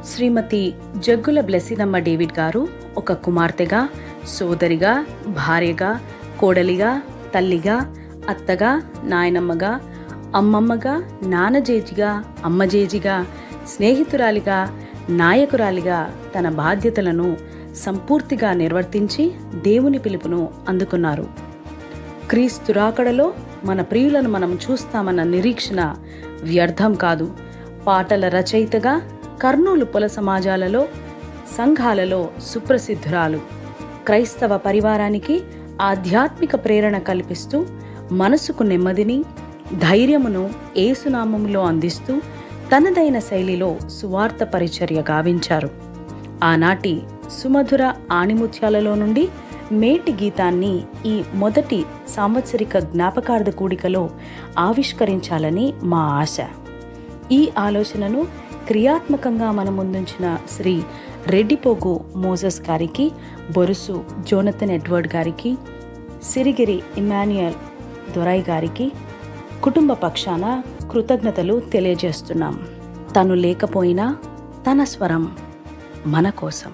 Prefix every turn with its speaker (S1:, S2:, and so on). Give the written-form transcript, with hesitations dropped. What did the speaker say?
S1: శ్రీమతి జగ్గుల బ్లెసినమ్మ David గారు ఒక కుమార్తెగా, సోదరిగా, భార్యగా, కోడలిగా, తల్లిగా, అత్తగా, నాయనమ్మగా, అమ్మమ్మగా, నాన్నజేజిగా, అమ్మజేజిగా, స్నేహితురాలిగా, నాయకురాలిగా తన బాధ్యతలను సంపూర్తిగా నిర్వర్తించి దేవుని పిలుపును అందుకున్నారు. క్రీస్తు రాకడలో మన ప్రియులను మనం చూస్తామన్న నిరీక్షణ వ్యర్థం కాదు. పాటల రచయితగా కర్నూలు పొల సమాజాలలో, సంఘాలలో సుప్రసిద్ధురాలు. క్రైస్తవ పరివారానికి ఆధ్యాత్మిక ప్రేరణ కల్పిస్తూ మనసుకు నెమ్మదిని, ధైర్యమును యేసునామములో అందిస్తూ తనదైన శైలిలో సువార్త పరిచర్య గావించారు. ఆనాటి సుమధుర ఆణిముత్యాలలో నుండి మేటి గీతాన్ని ఈ మొదటి సాంవత్సరిక జ్ఞాపకార్థ కూడికలో ఆవిష్కరించాలని మా ఆశ. ఈ ఆలోచనను క్రియాత్మకంగా మన ముందుంచిన శ్రీ రెడ్డిపోగు మోజస్ గారికి, బొరుసు జోనథన్ ఎడ్వర్డ్ గారికి, సిరిగిరి ఇమాన్యుయల్ దొరై గారికి కుటుంబ పక్షాన కృతజ్ఞతలు తెలియజేస్తున్నాం. తను లేకపోయినా తన స్వరం మన కోసం.